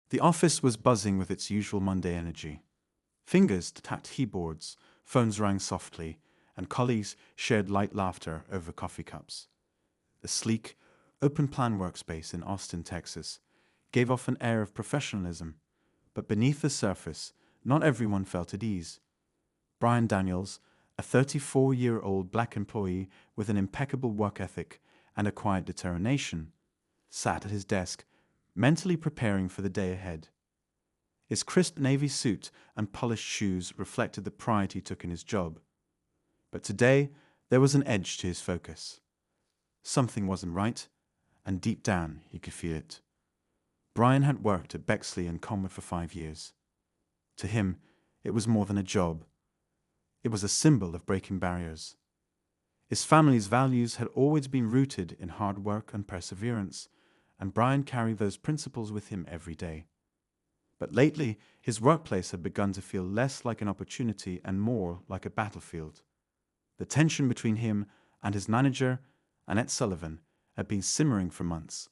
The office was buzzing with its usual Monday energy. Fingers tapped keyboards, phones rang softly, and colleagues shared light laughter over coffee cups. The sleek, open-plan workspace in Austin, Texas, gave off an air of professionalism, but beneath the surface, not everyone felt at ease. Brian Daniels, a 34-year-old black employee with an impeccable work ethic and a quiet determination, sat at his desk, mentally preparing for the day ahead. His crisp navy suit and polished shoes reflected the pride he took in his job. But today, there was an edge to his focus. Something wasn't right, and deep down he could feel it. Brian had worked at Bexley and Conway for 5 years. To him, it was more than a job. It was a symbol of breaking barriers. His family's values had always been rooted in hard work and perseverance, and Brian carried those principles with him every day. But lately, his workplace had begun to feel less like an opportunity and more like a battlefield. The tension between him and his manager, Annette Sullivan, had been simmering for months.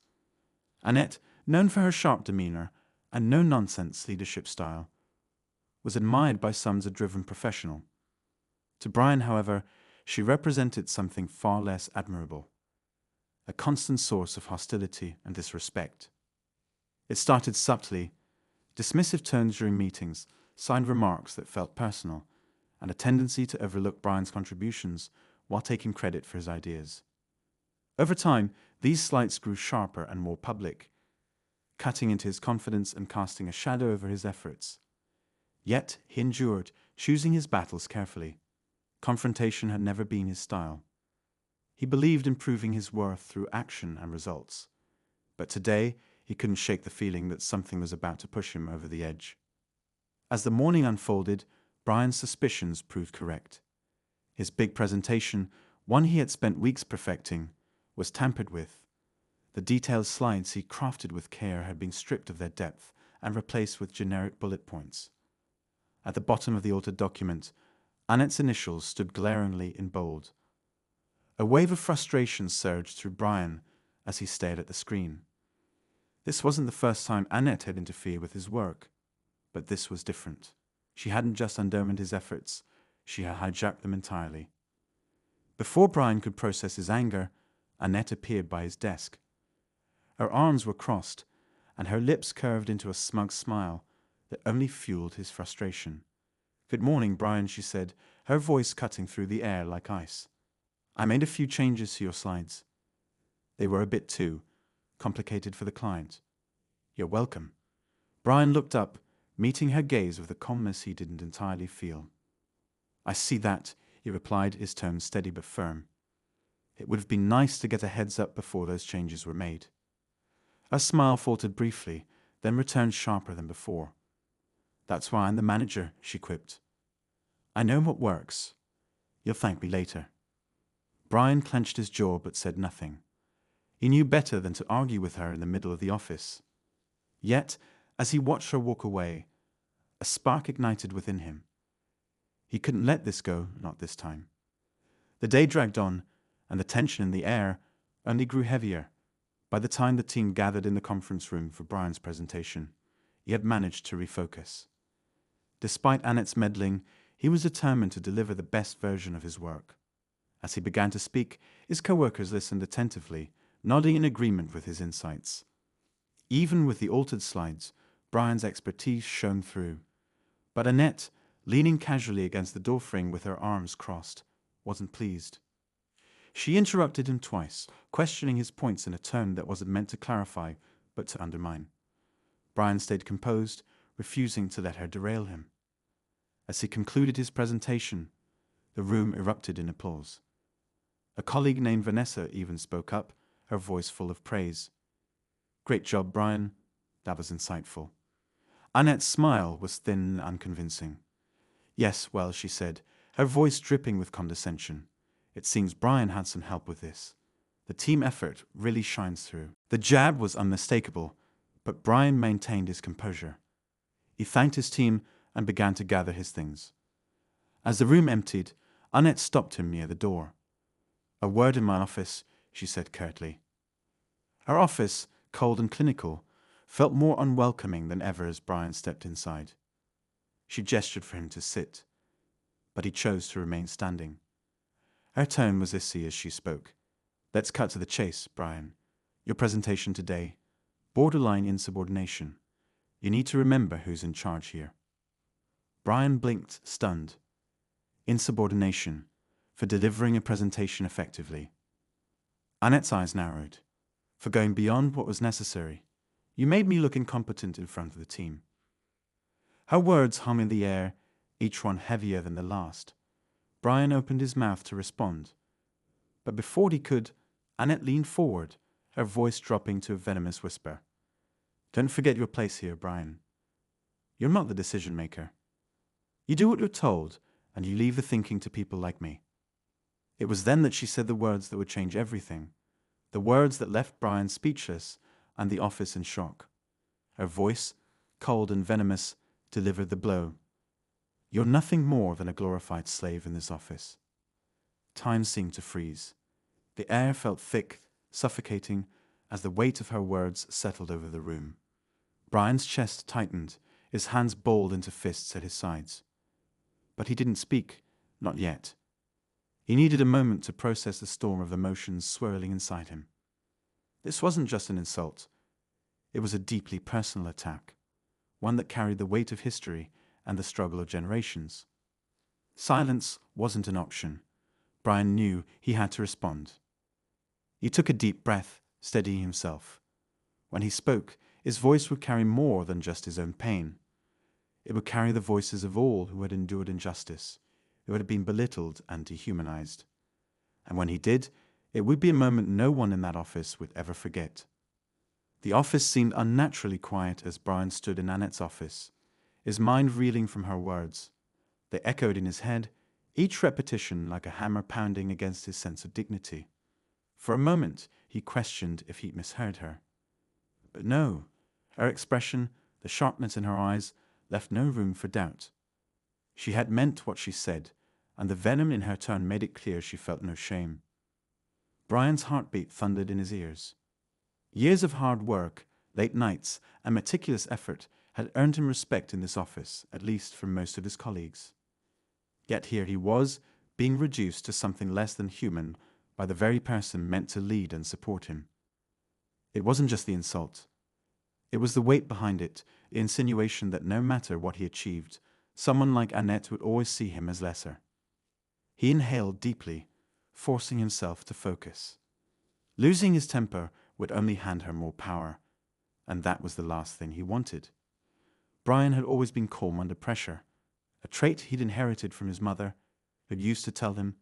Annette, known for her sharp demeanor and no-nonsense leadership style, was admired by some as a driven professional. To Brian, however, she represented something far less admirable, a constant source of hostility and disrespect. It started subtly, dismissive tones during meetings, signed remarks that felt personal, and a tendency to overlook Brian's contributions while taking credit for his ideas. Over time, these slights grew sharper and more public, cutting into his confidence and casting a shadow over his efforts. Yet he endured, choosing his battles carefully. Confrontation had never been his style. He believed in proving his worth through action and results. But today, he couldn't shake the feeling that something was about to push him over the edge. As the morning unfolded, Brian's suspicions proved correct. His big presentation, one he had spent weeks perfecting, was tampered with. The detailed slides he crafted with care had been stripped of their depth and replaced with generic bullet points. At the bottom of the altered document, Annette's initials stood glaringly in bold. A wave of frustration surged through Brian as he stared at the screen. This wasn't the first time Annette had interfered with his work, but this was different. She hadn't just undermined his efforts, she had hijacked them entirely. Before Brian could process his anger, Annette appeared by his desk. Her arms were crossed, and her lips curved into a smug smile that only fueled his frustration. "Good morning, Brian," she said, her voice cutting through the air like ice. "I made a few changes to your slides. They were a bit too complicated for the client." "You're welcome." Brian looked up, meeting her gaze with a calmness he didn't entirely feel. "I see that," he replied, his tone steady but firm. "It would have been nice to get a heads up before those changes were made." Her smile faltered briefly, then returned sharper than before. "That's why I'm the manager," she quipped. "I know what works. You'll thank me later." Brian clenched his jaw but said nothing. He knew better than to argue with her in the middle of the office. Yet, as he watched her walk away, a spark ignited within him. He couldn't let this go, not this time. The day dragged on, and the tension in the air only grew heavier. By the time the team gathered in the conference room for Brian's presentation, he had managed to refocus. Despite Annette's meddling, he was determined to deliver the best version of his work. As he began to speak, his co-workers listened attentively, nodding in agreement with his insights. Even with the altered slides, Brian's expertise shone through. But Annette, leaning casually against the doorframe with her arms crossed, wasn't pleased. She interrupted him twice, questioning his points in a tone that wasn't meant to clarify, but to undermine. Brian stayed composed, refusing to let her derail him. As he concluded his presentation, the room erupted in applause. A colleague named Vanessa even spoke up, her voice full of praise. "Great job, Brian. That was insightful." Annette's smile was thin and unconvincing. "Yes, well," she said, her voice dripping with condescension. "It seems Brian had some help with this. The team effort really shines through." The jab was unmistakable, but Brian maintained his composure. He thanked his team and began to gather his things. As the room emptied, Annette stopped him near the door. "A word in my office," she said curtly. Her office, cold and clinical, felt more unwelcoming than ever as Brian stepped inside. She gestured for him to sit, but he chose to remain standing. Her tone was icy as she spoke. Let's cut to the chase, Brian. Your presentation today, borderline insubordination. You need to remember who's in charge here. Brian blinked, stunned. Insubordination, for delivering a presentation effectively. Annette's eyes narrowed. For going beyond what was necessary. You made me look incompetent in front of the team. Her words hung in the air, each one heavier than the last. Brian opened his mouth to respond. But before he could, Annette leaned forward, her voice dropping to a venomous whisper. Don't forget your place here, Brian. You're not the decision maker. You do what you're told, and you leave the thinking to people like me. It was then that she said the words that would change everything, the words that left Brian speechless and the office in shock. Her voice, cold and venomous, delivered the blow. You're nothing more than a glorified slave in this office. Time seemed to freeze. The air felt thick, suffocating, as the weight of her words settled over the room. Brian's chest tightened, his hands balled into fists at his sides. But he didn't speak, not yet. He needed a moment to process the storm of emotions swirling inside him. This wasn't just an insult. It was a deeply personal attack, one that carried the weight of history and the struggle of generations. Silence wasn't an option. Brian knew he had to respond. He took a deep breath, steadying himself. When he spoke, his voice would carry more than just his own pain. It would carry the voices of all who had endured injustice, who had been belittled and dehumanized. And when he did, it would be a moment no one in that office would ever forget. The office seemed unnaturally quiet as Brian stood in Annette's office, his mind reeling from her words. They echoed in his head, each repetition like a hammer pounding against his sense of dignity. For a moment, he questioned if he'd misheard her. But no, her expression, the sharpness in her eyes, left no room for doubt. She had meant what she said, and the venom in her tone made it clear she felt no shame. Brian's heartbeat thundered in his ears. Years of hard work, late nights, and meticulous effort had earned him respect in this office, at least from most of his colleagues. Yet here he was, being reduced to something less than human by the very person meant to lead and support him. It wasn't just the insult. It was the weight behind it, the insinuation that no matter what he achieved, someone like Annette would always see him as lesser. He inhaled deeply, forcing himself to focus. Losing his temper would only hand her more power, and that was the last thing he wanted. Brian had always been calm under pressure, a trait he'd inherited from his mother, who'd used to tell him,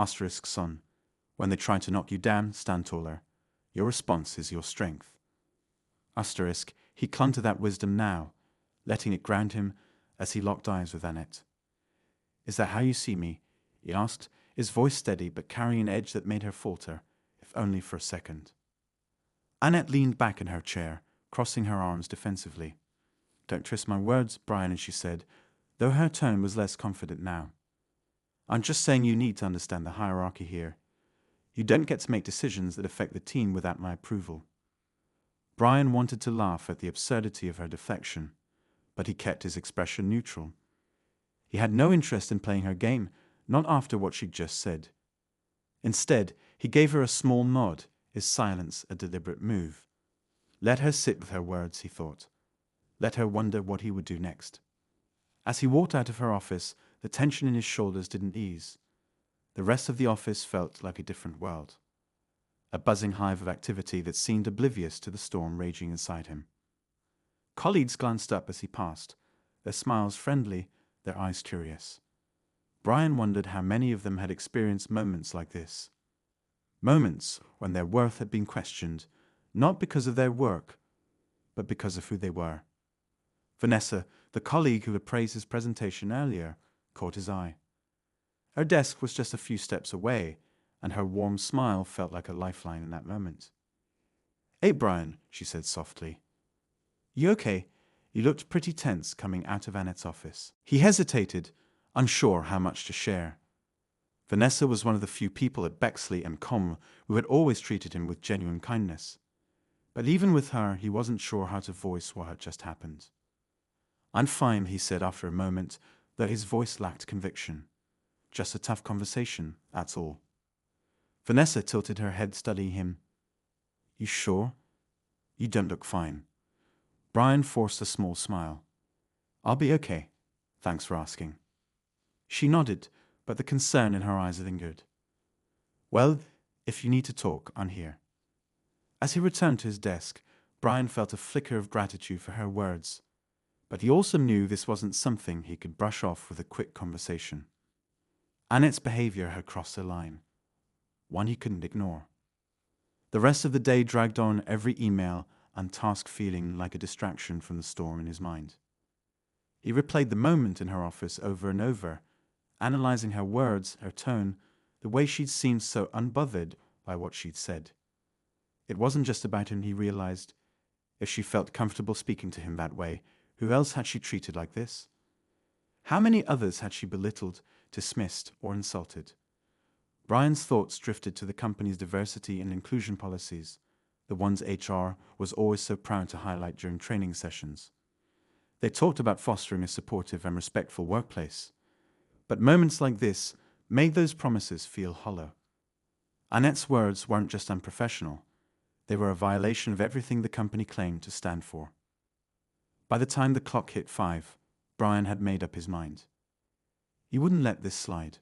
"Son, when they try to knock you down, stand taller. Your response is your strength." He clung to that wisdom now, letting it ground him as he locked eyes with Annette. "Is that how you see me?" he asked, his voice steady but carrying an edge that made her falter, if only for a second. Annette leaned back in her chair, crossing her arms defensively. "Don't twist my words, Brian," she said, though her tone was less confident now. "I'm just saying you need to understand the hierarchy here. You don't get to make decisions that affect the team without my approval." Brian wanted to laugh at the absurdity of her deflection, but he kept his expression neutral. He had no interest in playing her game, not after what she'd just said. Instead, he gave her a small nod, his silence a deliberate move. Let her sit with her words, he thought. Let her wonder what he would do next. As he walked out of her office, the tension in his shoulders didn't ease. The rest of the office felt like a different world. A buzzing hive of activity that seemed oblivious to the storm raging inside him. Colleagues glanced up as he passed, their smiles friendly, their eyes curious. Brian wondered how many of them had experienced moments like this. Moments when their worth had been questioned, not because of their work, but because of who they were. Vanessa, the colleague who had praised his presentation earlier, caught his eye. Her desk was just a few steps away, and her warm smile felt like a lifeline in that moment. "Hey, Brian," she said softly. "You okay?" He looked pretty tense coming out of Annette's office. He hesitated, unsure how much to share. Vanessa was one of the few people at Bexley and Com who had always treated him with genuine kindness. But even with her, he wasn't sure how to voice what had just happened. "I'm fine," he said after a moment, though his voice lacked conviction. "Just a tough conversation, that's all." Vanessa tilted her head, studying him. "You sure? You don't look fine." Brian forced a small smile. "I'll be okay. Thanks for asking." She nodded, but the concern in her eyes lingered. "Well, if you need to talk, I'm here." As he returned to his desk, Brian felt a flicker of gratitude for her words, but he also knew this wasn't something he could brush off with a quick conversation. Annette's behavior had crossed a line, one he couldn't ignore. The rest of the day dragged on, every email and task feeling like a distraction from the storm in his mind. He replayed the moment in her office over and over, analyzing her words, her tone, the way she'd seemed so unbothered by what she'd said. It wasn't just about him, he realized. If she felt comfortable speaking to him that way, who else had she treated like this? How many others had she belittled, dismissed, or insulted? Brian's thoughts drifted to the company's diversity and inclusion policies, the ones HR was always so proud to highlight during training sessions. They talked about fostering a supportive and respectful workplace, but moments like this made those promises feel hollow. Annette's words weren't just unprofessional, they were a violation of everything the company claimed to stand for. By the time the clock hit 5, Brian had made up his mind. He wouldn't let this slide.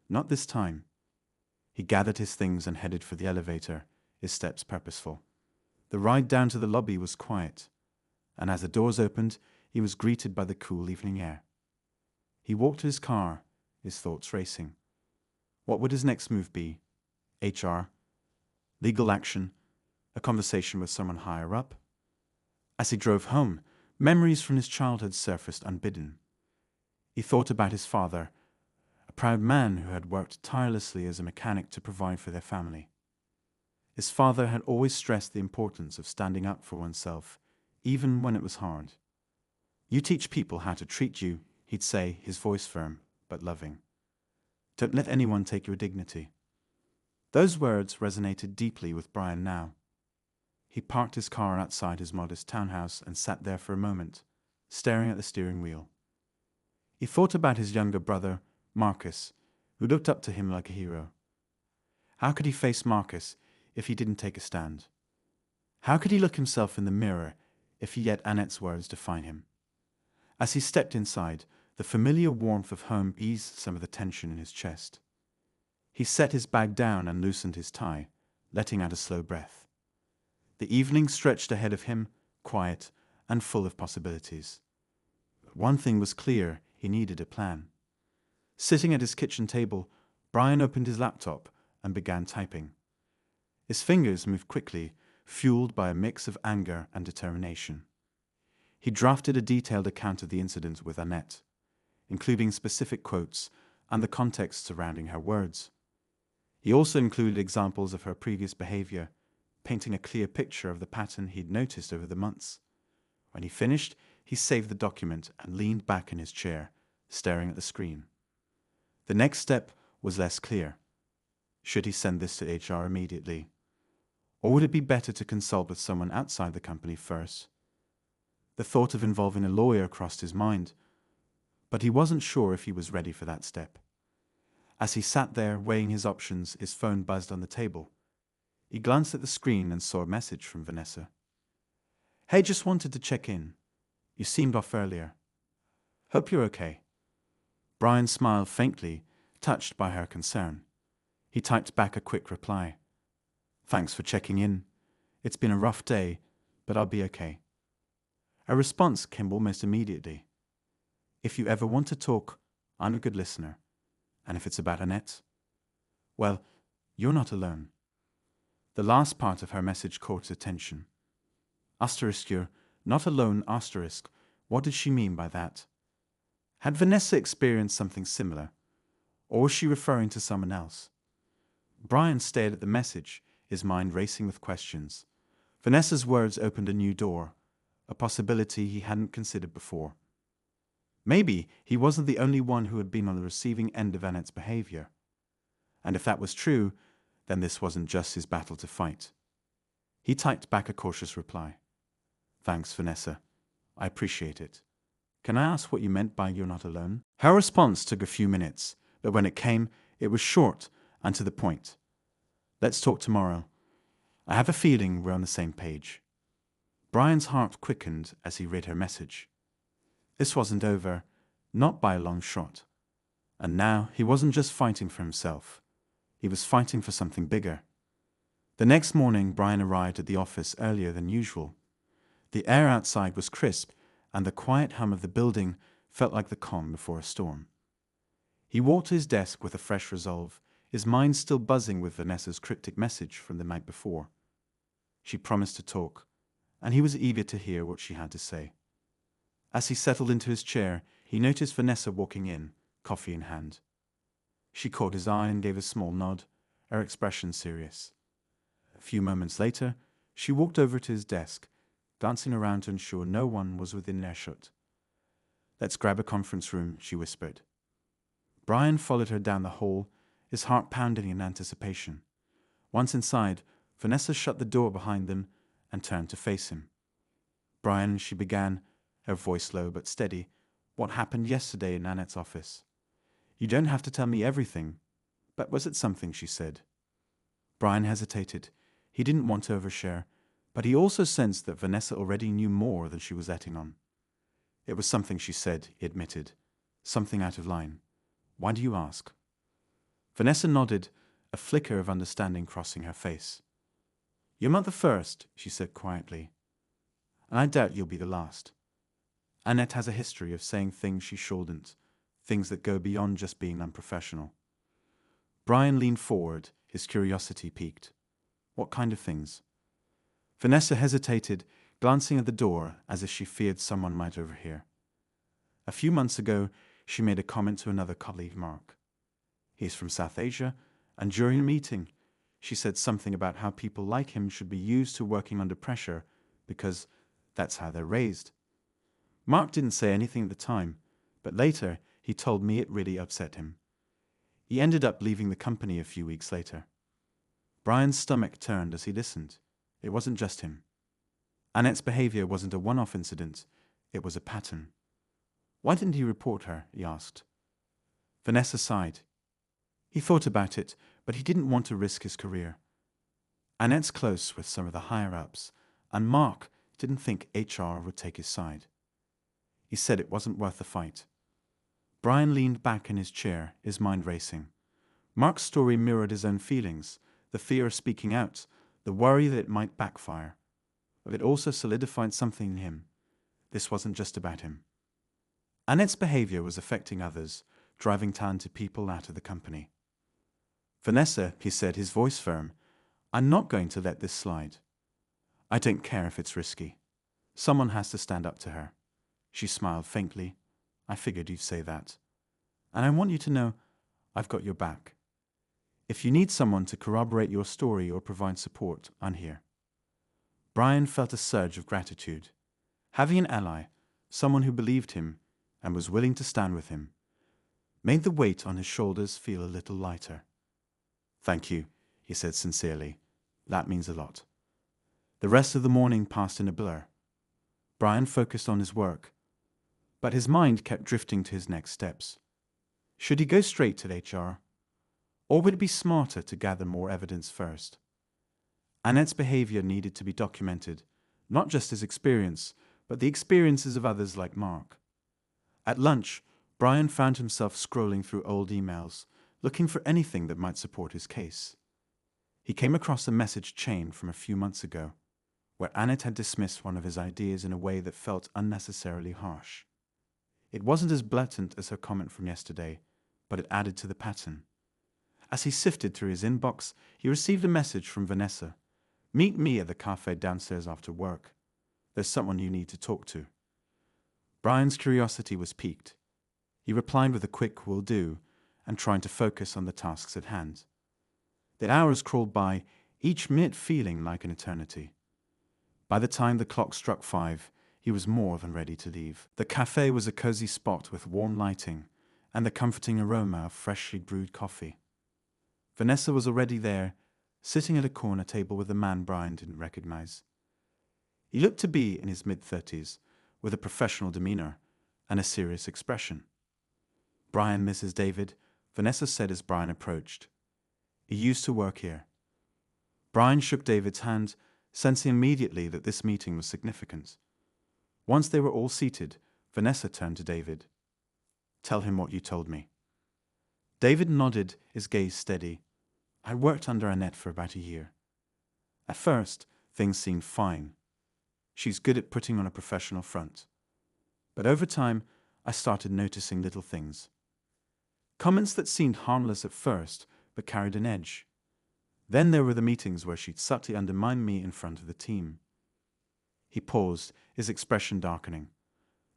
Not this time. He gathered his things and headed for the elevator, his steps purposeful. The ride down to the lobby was quiet, and as the doors opened, he was greeted by the cool evening air. He walked to his car, his thoughts racing. What would his next move be? HR? Legal action? A conversation with someone higher up? As he drove home, memories from his childhood surfaced unbidden. He thought about his father, a proud man who had worked tirelessly as a mechanic to provide for their family. His father had always stressed the importance of standing up for oneself, even when it was hard. "You teach people how to treat you," he'd say, his voice firm but loving. "Don't let anyone take your dignity." Those words resonated deeply with Brian now. He parked his car outside his modest townhouse and sat there for a moment, staring at the steering wheel. He thought about his younger brother, Marcus, who looked up to him like a hero. How could he face Marcus if he didn't take a stand? How could he look himself in the mirror if he let Annette's words define him? As he stepped inside, the familiar warmth of home eased some of the tension in his chest. He set his bag down and loosened his tie, letting out a slow breath. The evening stretched ahead of him, quiet and full of possibilities. But one thing was clear: he needed a plan. Sitting at his kitchen table, Brian opened his laptop and began typing. His fingers moved quickly, fueled by a mix of anger and determination. He drafted a detailed account of the incident with Annette, including specific quotes and the context surrounding her words. He also included examples of her previous behavior, painting a clear picture of the pattern he'd noticed over the months. When he finished, he saved the document and leaned back in his chair, staring at the screen. The next step was less clear. Should he send this to HR immediately? Or would it be better to consult with someone outside the company first? The thought of involving a lawyer crossed his mind, but he wasn't sure if he was ready for that step. As he sat there weighing his options, his phone buzzed on the table. He glanced at the screen and saw a message from Vanessa. "Hey, just wanted to check in. You seemed off earlier. Hope you're okay." Brian smiled faintly, touched by her concern. He typed back a quick reply. "Thanks for checking in. It's been a rough day, but I'll be okay." A response came almost immediately. "If you ever want to talk, I'm a good listener. And if it's about Annette, well, you're not alone." The last part of her message caught his attention. You're not alone, asterisk. What did she mean by that? Had Vanessa experienced something similar? Or was she referring to someone else? Brian stared at the message, his mind racing with questions. Vanessa's words opened a new door, a possibility he hadn't considered before. Maybe he wasn't the only one who had been on the receiving end of Annette's behavior. And if that was true, then this wasn't just his battle to fight. He typed back a cautious reply. Thanks, Vanessa. I appreciate it. Can I ask what you meant by you're not alone? Her response took a few minutes, but when it came, it was short and to the point. Let's talk tomorrow. I have a feeling we're on the same page. Brian's heart quickened as he read her message. This wasn't over, not by a long shot. And now he wasn't just fighting for himself. He was fighting for something bigger. The next morning, Brian arrived at the office earlier than usual. The air outside was crisp, and the quiet hum of the building felt like the calm before a storm. He walked to his desk with a fresh resolve, his mind still buzzing with Vanessa's cryptic message from the night before. She promised to talk, and he was eager to hear what she had to say. As he settled into his chair, he noticed Vanessa walking in, coffee in hand. She caught his eye and gave a small nod, her expression serious. A few moments later, she walked over to his desk, glancing around to ensure no one was within earshot. Let's grab a conference room, she whispered. Brian followed her down the hall, his heart pounding in anticipation. Once inside, Vanessa shut the door behind them and turned to face him. Brian, she began, her voice low but steady, what happened yesterday in Annette's office. You don't have to tell me everything, but was it something she said? Brian hesitated. He didn't want to overshare, but he also sensed that Vanessa already knew more than she was letting on. It was something she said, he admitted. Something out of line. Why do you ask? Vanessa nodded, a flicker of understanding crossing her face. You're not the first, she said quietly. And I doubt you'll be the last. Annette has a history of saying things she shouldn't, things that go beyond just being unprofessional. Brian leaned forward, his curiosity piqued. What kind of things? Vanessa hesitated, glancing at the door as if she feared someone might overhear. A few months ago, she made a comment to another colleague, Mark. He's from South Asia, and during a meeting, she said something about how people like him should be used to working under pressure because that's how they're raised. Mark didn't say anything at the time, but later he told me it really upset him. He ended up leaving the company a few weeks later. Brian's stomach turned as he listened. It wasn't just him. Annette's behavior wasn't a one-off incident, it was a pattern. Why didn't he report her? He asked. Vanessa sighed. He thought about it, but he didn't want to risk his career. Annette's close with some of the higher-ups, and Mark didn't think HR would take his side. He said it wasn't worth the fight. Brian leaned back in his chair, his mind racing. Mark's story mirrored his own feelings, the fear of speaking out, the worry that it might backfire. But it also solidified something in him. This wasn't just about him. Annette's behavior was affecting others, driving talented people out of the company. Vanessa, he said, his voice firm, I'm not going to let this slide. I don't care if it's risky. Someone has to stand up to her. She smiled faintly. I figured you'd say that. And I want you to know I've got your back. If you need someone to corroborate your story or provide support, I'm here. Brian felt a surge of gratitude. Having an ally, someone who believed him and was willing to stand with him, made the weight on his shoulders feel a little lighter. Thank you, he said sincerely. That means a lot. The rest of the morning passed in a blur. Brian focused on his work, but his mind kept drifting to his next steps. Should he go straight to HR? Or would it be smarter to gather more evidence first? Annette's behavior needed to be documented, not just his experience, but the experiences of others like Mark. At lunch, Brian found himself scrolling through old emails, looking for anything that might support his case. He came across a message chain from a few months ago, where Annette had dismissed one of his ideas in a way that felt unnecessarily harsh. It wasn't as blatant as her comment from yesterday, but it added to the pattern. As he sifted through his inbox, he received a message from Vanessa. Meet me at the cafe downstairs after work. There's someone you need to talk to. Brian's curiosity was piqued. He replied with a quick will do, and trying to focus on the tasks at hand. The hours crawled by, each minute feeling like an eternity. By the time the clock struck 5, he was more than ready to leave. The cafe was a cozy spot with warm lighting and the comforting aroma of freshly brewed coffee. Vanessa was already there, sitting at a corner table with a man Brian didn't recognize. He looked to be in his mid-30s, with a professional demeanor and a serious expression. "Brian, Mrs. David," Vanessa said as Brian approached. "He used to work here." Brian shook David's hand, sensing immediately that this meeting was significant. Once they were all seated, Vanessa turned to David. "Tell him what you told me." David nodded, his gaze steady. "I worked under Annette for about a year. At first, things seemed fine. She's good at putting on a professional front. But over time, I started noticing little things. Comments that seemed harmless at first, but carried an edge. Then there were the meetings where she'd subtly undermine me in front of the team." He paused, his expression darkening.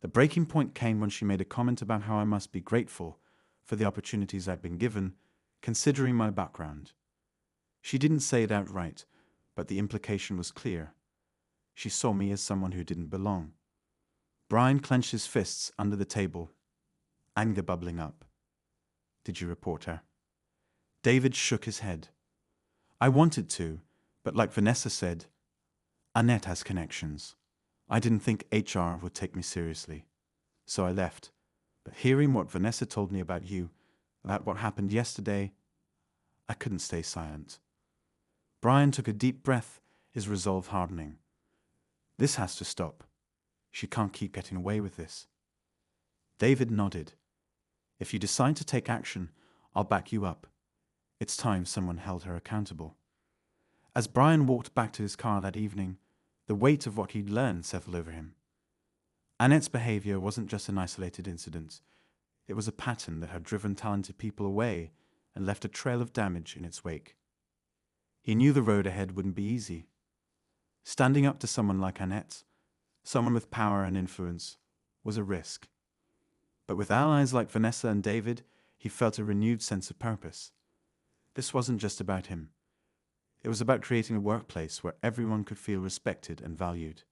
The breaking point came when she made a comment about how I must be grateful for the opportunities I'd been given, considering my background. She didn't say it outright, but the implication was clear. She saw me as someone who didn't belong. Brian clenched his fists under the table, anger bubbling up. "Did you report her?" David shook his head. "I wanted to, but like Vanessa said, Annette has connections. I didn't think HR would take me seriously. So I left. But hearing what Vanessa told me about you, about what happened yesterday, I couldn't stay silent." Brian took a deep breath, his resolve hardening. "This has to stop. She can't keep getting away with this." David nodded. "If you decide to take action, I'll back you up. It's time someone held her accountable." As Brian walked back to his car that evening, the weight of what he'd learned settled over him. Annette's behavior wasn't just an isolated incident. It was a pattern that had driven talented people away and left a trail of damage in its wake. He knew the road ahead wouldn't be easy. Standing up to someone like Annette, someone with power and influence, was a risk. But with allies like Vanessa and David, he felt a renewed sense of purpose. This wasn't just about him. It was about creating a workplace where everyone could feel respected and valued.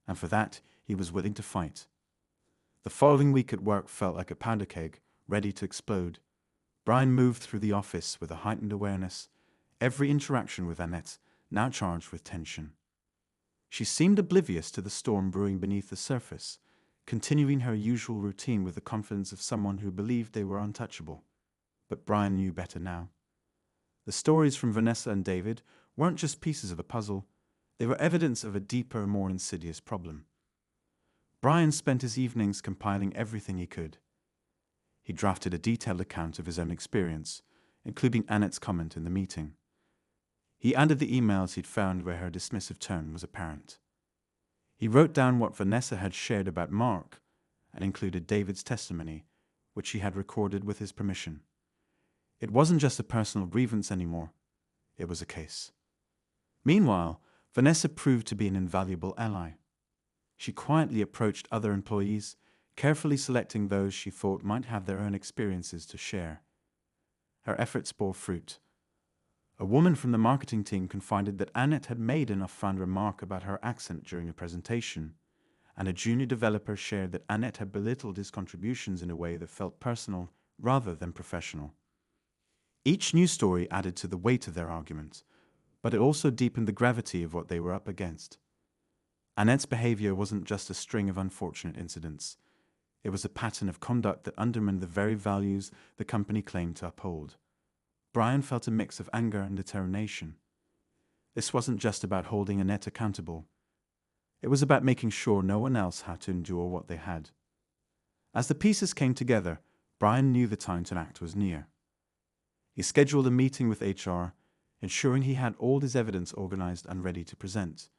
And for that, he was willing to fight. The following week at work felt like a powder keg, ready to explode. Brian moved through the office with a heightened awareness, every interaction with Annette now charged with tension. She seemed oblivious to the storm brewing beneath the surface, continuing her usual routine with the confidence of someone who believed they were untouchable. But Brian knew better now. The stories from Vanessa and David weren't just pieces of a puzzle, they were evidence of a deeper, more insidious problem. Brian spent his evenings compiling everything he could. He drafted a detailed account of his own experience, including Annette's comment in the meeting. He added the emails he'd found where her dismissive tone was apparent. He wrote down what Vanessa had shared about Mark and included David's testimony, which he had recorded with his permission. It wasn't just a personal grievance anymore. It was a case. Meanwhile, Vanessa proved to be an invaluable ally. She quietly approached other employees, carefully selecting those she thought might have their own experiences to share. Her efforts bore fruit. A woman from the marketing team confided that Annette had made an offhand remark about her accent during a presentation, and a junior developer shared that Annette had belittled his contributions in a way that felt personal rather than professional. Each news story added to the weight of their argument, but it also deepened the gravity of what they were up against. Annette's behavior wasn't just a string of unfortunate incidents. It was a pattern of conduct that undermined the very values the company claimed to uphold. Brian felt a mix of anger and determination. This wasn't just about holding Annette accountable. It was about making sure no one else had to endure what they had. As the pieces came together, Brian knew the time to act was near. He scheduled a meeting with HR, ensuring he had all his evidence organized and ready to present.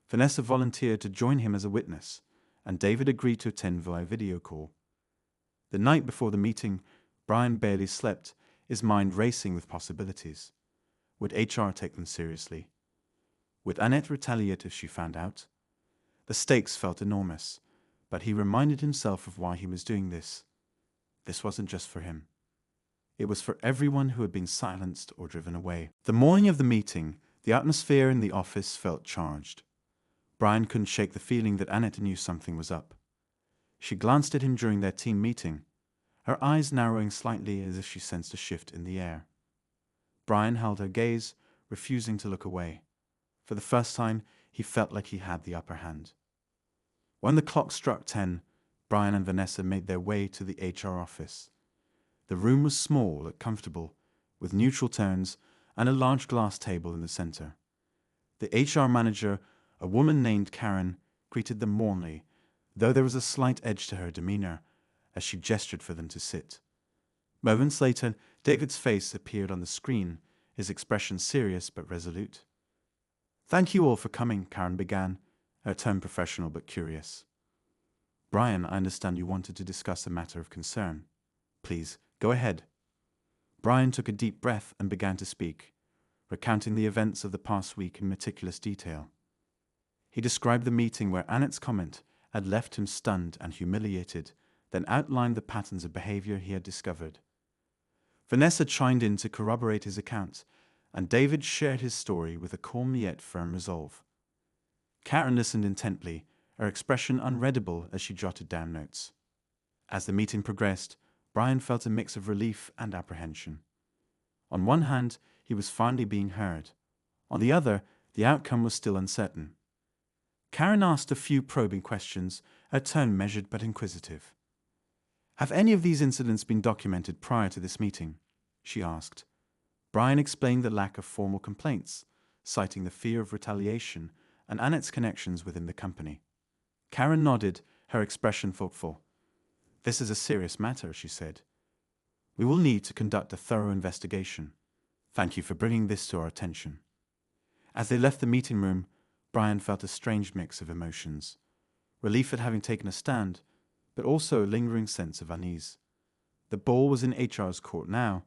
Vanessa volunteered to join him as a witness, and David agreed to attend via video call. The night before the meeting, Brian barely slept, his mind racing with possibilities. Would HR take them seriously? Would Annette retaliate if she found out? The stakes felt enormous, but he reminded himself of why he was doing this. This wasn't just for him. It was for everyone who had been silenced or driven away. The morning of the meeting, the atmosphere in the office felt charged. Brian couldn't shake the feeling that Annette knew something was up. She glanced at him during their team meeting, her eyes narrowing slightly as if she sensed a shift in the air. Brian held her gaze, refusing to look away. For the first time, he felt like he had the upper hand. When the clock struck 10, Brian and Vanessa made their way to the HR office. The room was small and comfortable, with neutral tones and a large glass table in the center. The HR manager, a woman named Karen, greeted them warmly, though there was a slight edge to her demeanor as she gestured for them to sit. Moments later, David's face appeared on the screen, his expression serious but resolute. "Thank you all for coming," Karen began, her tone professional but curious. "Brian, I understand you wanted to discuss a matter of concern. Please, go ahead." Brian took a deep breath and began to speak, recounting the events of the past week in meticulous detail. He described the meeting where Annette's comment had left him stunned and humiliated, then outlined the patterns of behavior he had discovered. Vanessa chimed in to corroborate his account, and David shared his story with a calm yet firm resolve. Karen listened intently, her expression unreadable as she jotted down notes. As the meeting progressed, Brian felt a mix of relief and apprehension. On one hand, he was finally being heard. On the other, the outcome was still uncertain. Karen asked a few probing questions, her tone measured but inquisitive. "Have any of these incidents been documented prior to this meeting?" she asked. Brian explained the lack of formal complaints, citing the fear of retaliation and Annette's connections within the company. Karen nodded, her expression thoughtful. "This is a serious matter," she said. "We will need to conduct a thorough investigation. Thank you for bringing this to our attention." As they left the meeting room, Brian felt a strange mix of emotions. Relief at having taken a stand, but also a lingering sense of unease. The ball was in HR's court now,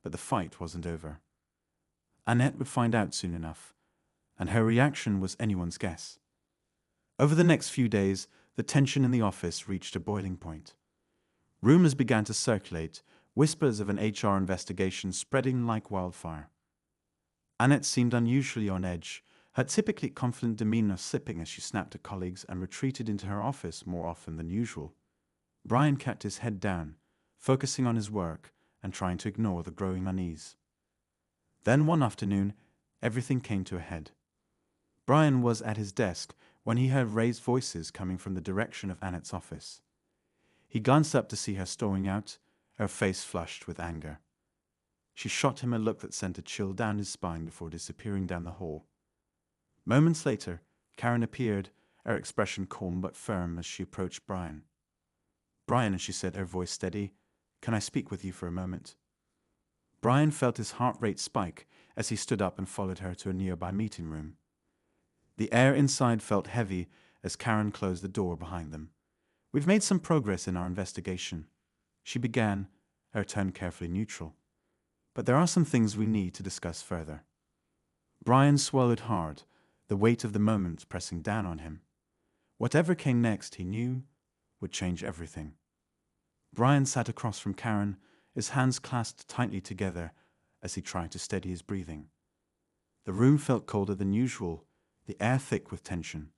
but the fight wasn't over. Annette would find out soon enough, and her reaction was anyone's guess. Over the next few days, the tension in the office reached a boiling point. Rumors began to circulate, whispers of an HR investigation spreading like wildfire. Annette seemed unusually on edge, her typically confident demeanor slipping as she snapped at colleagues and retreated into her office more often than usual. Brian kept his head down, focusing on his work and trying to ignore the growing unease. Then one afternoon, everything came to a head. Brian was at his desk when he heard raised voices coming from the direction of Annette's office. He glanced up to see her storming out, her face flushed with anger. She shot him a look that sent a chill down his spine before disappearing down the hall. Moments later, Karen appeared, her expression calm but firm as she approached Brian. "Brian," she said, her voice steady, "can I speak with you for a moment?" Brian felt his heart rate spike as he stood up and followed her to a nearby meeting room. The air inside felt heavy as Karen closed the door behind them. "We've made some progress in our investigation," she began, her tone carefully neutral. "But there are some things we need to discuss further." Brian swallowed hard, the weight of the moment pressing down on him. Whatever came next, he knew, would change everything. Brian sat across from Karen, his hands clasped tightly together as he tried to steady his breathing. The room felt colder than usual, the air thick with tension.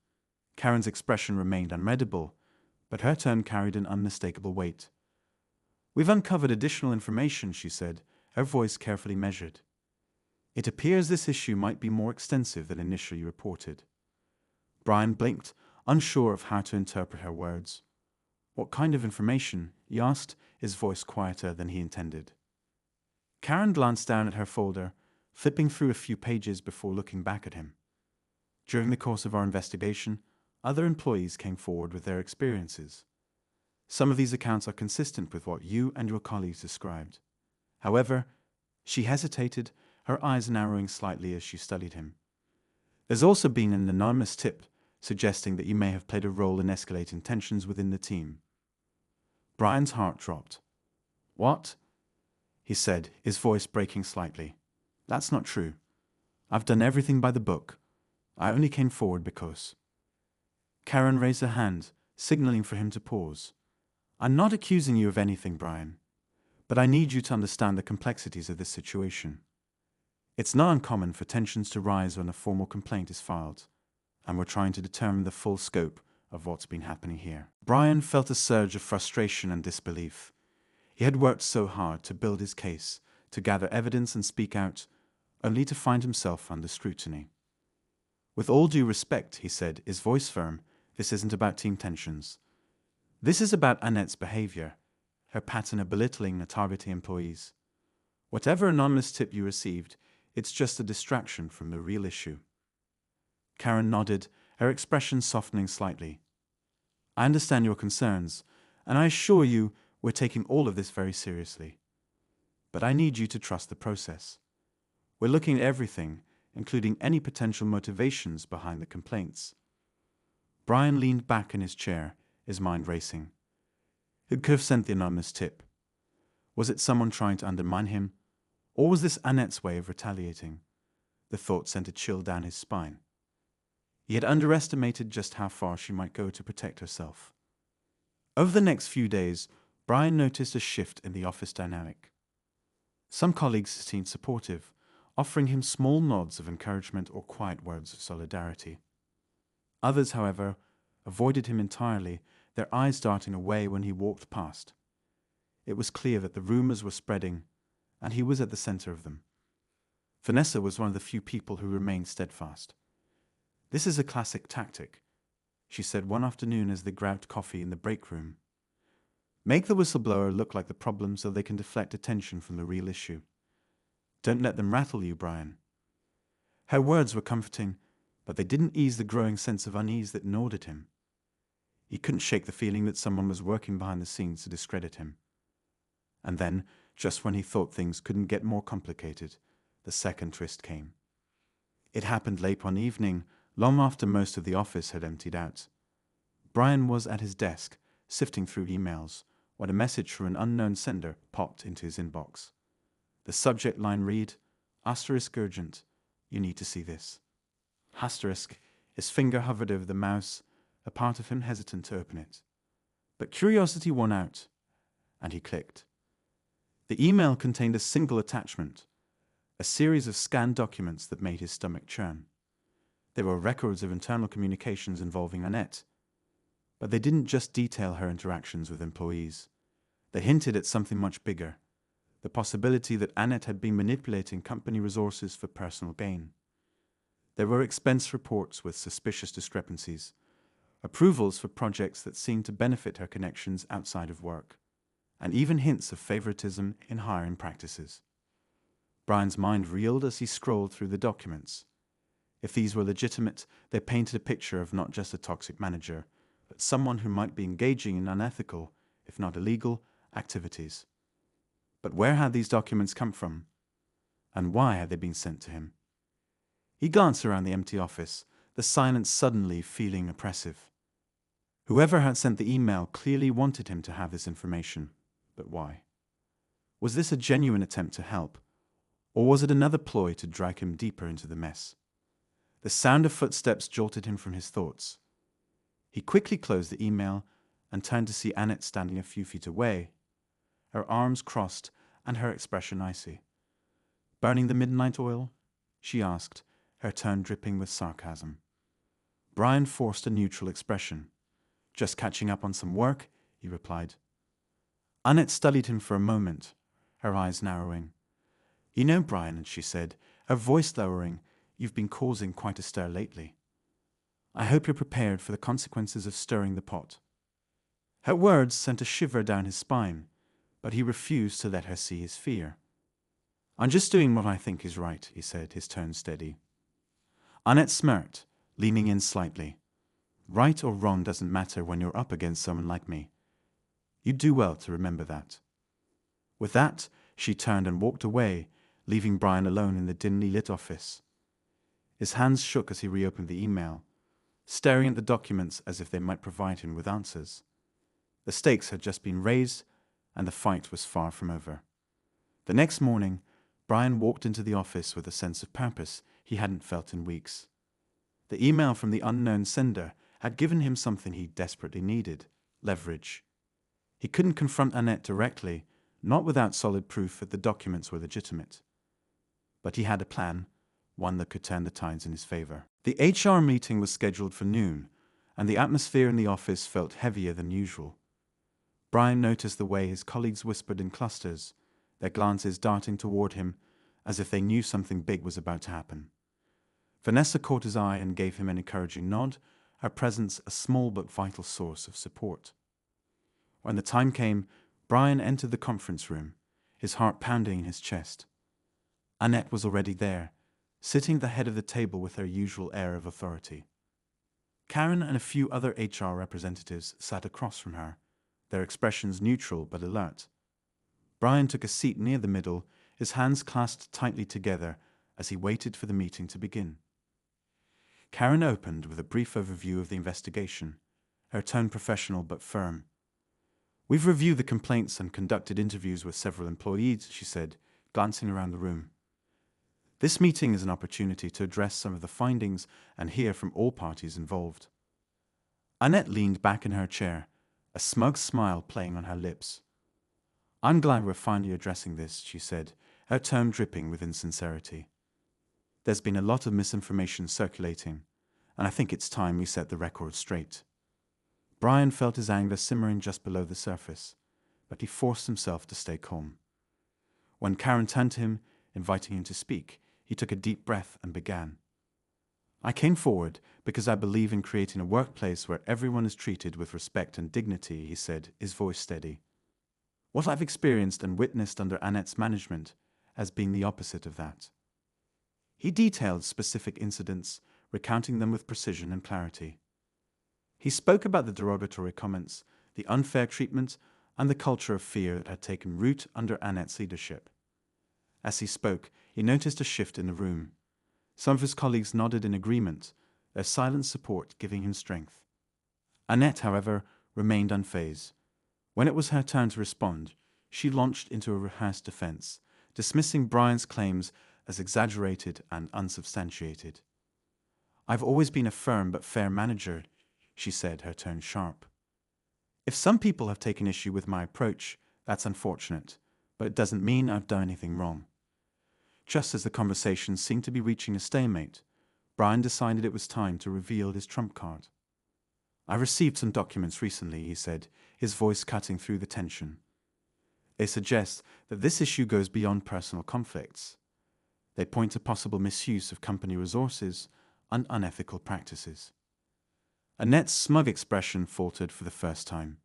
Karen's expression remained unreadable, but her tone carried an unmistakable weight. "We've uncovered additional information," she said, her voice carefully measured. "It appears this issue might be more extensive than initially reported." Brian blinked, unsure of how to interpret her words. "What kind of information?" he asked, his voice quieter than he intended. Karen glanced down at her folder, flipping through a few pages before looking back at him. "During the course of our investigation, other employees came forward with their experiences. Some of these accounts are consistent with what you and your colleagues described. However," she hesitated, her eyes narrowing slightly as she studied him. "There's also been an anonymous tip suggesting that you may have played a role in escalating tensions within the team." Brian's heart dropped. "What?" he said, his voice breaking slightly. "That's not true. I've done everything by the book. I only came forward because—" Karen raised her hand, signaling for him to pause. "I'm not accusing you of anything, Brian, but I need you to understand the complexities of this situation. It's not uncommon for tensions to rise when a formal complaint is filed, and we're trying to determine the full scope of what's been happening here." Brian felt a surge of frustration and disbelief. He had worked so hard to build his case, to gather evidence and speak out, only to find himself under scrutiny. "With all due respect," he said, his voice firm, "this isn't about team tensions. This is about Annette's behavior, her pattern of belittling and targeting employees. Whatever anonymous tip you received, it's just a distraction from the real issue." Karen nodded, her expression softening slightly. "I understand your concerns, and I assure you we're taking all of this very seriously. But I need you to trust the process. We're looking at everything, including any potential motivations behind the complaints." Brian leaned back in his chair, his mind racing. Who could have sent the anonymous tip? Was it someone trying to undermine him? Or was this Annette's way of retaliating? The thought sent a chill down his spine. He had underestimated just how far she might go to protect herself. Over the next few days, Brian noticed a shift in the office dynamic. Some colleagues seemed supportive, offering him small nods of encouragement or quiet words of solidarity. Others, however, avoided him entirely, their eyes darting away when he walked past. It was clear that the rumors were spreading, and he was at the center of them. Vanessa was one of the few people who remained steadfast. "This is a classic tactic," she said one afternoon as they grabbed coffee in the break room. "Make the whistleblower look like the problem so they can deflect attention from the real issue. Don't let them rattle you, Brian." Her words were comforting, but they didn't ease the growing sense of unease that gnawed at him. He couldn't shake the feeling that someone was working behind the scenes to discredit him. And then, just when he thought things couldn't get more complicated, the second twist came. It happened late one evening, long after most of the office had emptied out. Brian was at his desk, sifting through emails, when a message from an unknown sender popped into his inbox. The subject line read, "*urgent, you need to see this." His finger hovered over the mouse, a part of him hesitant to open it. But curiosity won out, and he clicked. The email contained a single attachment, a series of scanned documents that made his stomach churn. They were records of internal communications involving Annette. But they didn't just detail her interactions with employees. They hinted at something much bigger, the possibility that Annette had been manipulating company resources for personal gain. There were expense reports with suspicious discrepancies, approvals for projects that seemed to benefit her connections outside of work, and even hints of favoritism in hiring practices. Brian's mind reeled as he scrolled through the documents. If these were legitimate, they painted a picture of not just a toxic manager, but someone who might be engaging in unethical, if not illegal, activities. But where had these documents come from? And why had they been sent to him? He glanced around the empty office, the silence suddenly feeling oppressive. Whoever had sent the email clearly wanted him to have this information, but why? Was this a genuine attempt to help, or was it another ploy to drag him deeper into the mess? The sound of footsteps jolted him from his thoughts. He quickly closed the email and turned to see Annette standing a few feet away, her arms crossed and her expression icy. "Burning the midnight oil?" she asked, her tone dripping with sarcasm. Brian forced a neutral expression. "Just catching up on some work," he replied. Annette studied him for a moment, her eyes narrowing. "You know, Brian," she said, her voice lowering, "you've been causing quite a stir lately. I hope you're prepared for the consequences of stirring the pot." Her words sent a shiver down his spine, but he refused to let her see his fear. "I'm just doing what I think is right," he said, his tone steady. Annette smirked, leaning in slightly. "Right or wrong doesn't matter when you're up against someone like me. You'd do well to remember that." With that, she turned and walked away, leaving Brian alone in the dimly lit office. His hands shook as he reopened the email, staring at the documents as if they might provide him with answers. The stakes had just been raised, and the fight was far from over. The next morning, Brian walked into the office with a sense of purpose he hadn't felt in weeks. The email from the unknown sender had given him something he desperately needed: leverage. He couldn't confront Annette directly, not without solid proof that the documents were legitimate. But he had a plan, one that could turn the tides in his favor. The HR meeting was scheduled for noon, and the atmosphere in the office felt heavier than usual. Brian noticed the way his colleagues whispered in clusters, their glances darting toward him, as if they knew something big was about to happen. Vanessa caught his eye and gave him an encouraging nod, her presence a small but vital source of support. When the time came, Brian entered the conference room, his heart pounding in his chest. Annette was already there, sitting at the head of the table with her usual air of authority. Karen and a few other HR representatives sat across from her, their expressions neutral but alert. Brian took a seat near the middle, his hands clasped tightly together as he waited for the meeting to begin. Karen opened with a brief overview of the investigation, her tone professional but firm. "We've reviewed the complaints and conducted interviews with several employees," she said, glancing around the room. "This meeting is an opportunity to address some of the findings and hear from all parties involved." Annette leaned back in her chair, a smug smile playing on her lips. "I'm glad we're finally addressing this," she said, her tone dripping with insincerity. "There's been a lot of misinformation circulating, and I think it's time we set the record straight." Brian felt his anger simmering just below the surface, but he forced himself to stay calm. When Karen turned to him, inviting him to speak, he took a deep breath and began. "I came forward because I believe in creating a workplace where everyone is treated with respect and dignity," he said, his voice steady. "What I've experienced and witnessed under Annette's management has been the opposite of that." He detailed specific incidents, recounting them with precision and clarity. He spoke about the derogatory comments, the unfair treatment, and the culture of fear that had taken root under Annette's leadership. As he spoke, he noticed a shift in the room. Some of his colleagues nodded in agreement, their silent support giving him strength. Annette, however, remained unfazed. When it was her turn to respond, she launched into a rehearsed defense, dismissing Brian's claims as exaggerated and unsubstantiated. "I've always been a firm but fair manager," she said, her tone sharp. "If some people have taken issue with my approach, that's unfortunate, but it doesn't mean I've done anything wrong." Just as the conversation seemed to be reaching a stalemate, Brian decided it was time to reveal his trump card. "I received some documents recently," he said, his voice cutting through the tension. "They suggest that this issue goes beyond personal conflicts. They point to possible misuse of company resources and unethical practices." Annette's smug expression faltered for the first time.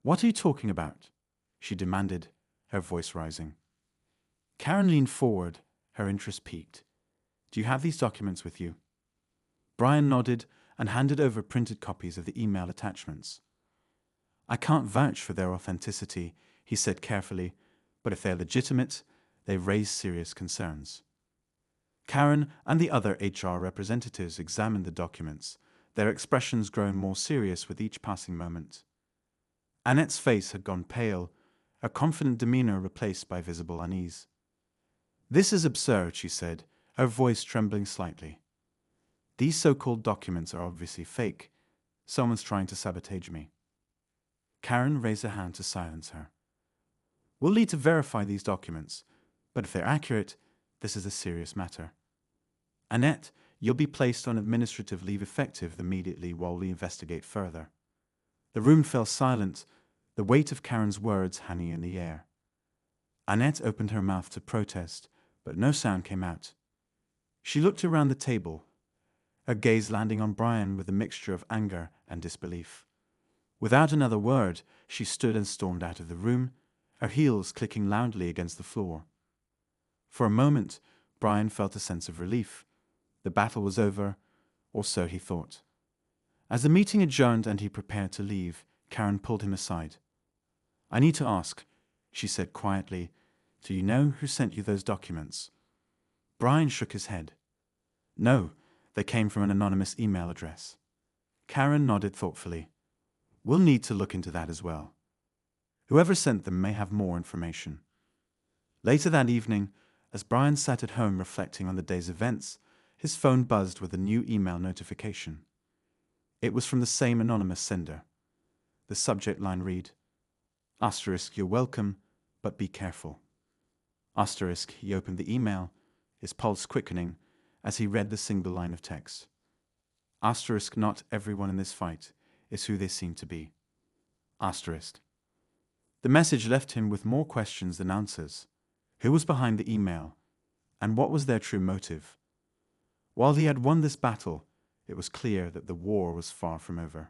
"What are you talking about?" she demanded, her voice rising. Karen leaned forward, her interest piqued. "Do you have these documents with you?" Brian nodded and handed over printed copies of the email attachments. "I can't vouch for their authenticity," he said carefully, "but if they're legitimate, they raise serious concerns." Karen and the other HR representatives examined the documents, their expressions growing more serious with each passing moment. Annette's face had gone pale, her confident demeanor replaced by visible unease. "This is absurd," she said, her voice trembling slightly. "These so-called documents are obviously fake. Someone's trying to sabotage me." Karen raised a hand to silence her. "We'll need to verify these documents, but if they're accurate, this is a serious matter. Annette, you'll be placed on administrative leave effective immediately while we investigate further." The room fell silent, the weight of Karen's words hanging in the air. Annette opened her mouth to protest, but no sound came out. She looked around the table, her gaze landing on Brian with a mixture of anger and disbelief. Without another word, she stood and stormed out of the room, her heels clicking loudly against the floor. For a moment, Brian felt a sense of relief. The battle was over, or so he thought. As the meeting adjourned and he prepared to leave, Karen pulled him aside. "I need to ask," she said quietly, "do you know who sent you those documents?" Brian shook his head. "No, they came from an anonymous email address." Karen nodded thoughtfully. "We'll need to look into that as well. Whoever sent them may have more information." Later that evening, as Brian sat at home reflecting on the day's events, his phone buzzed with a new email notification. It was from the same anonymous sender. The subject line read, "Asterisk, you're welcome, but be careful." Asterisk, he opened the email, his pulse quickening as he read the single line of text. Asterisk, not everyone in this fight is who they seem to be. Asterisk. The message left him with more questions than answers. Who was behind the email? And what was their true motive? While he had won this battle, it was clear that the war was far from over.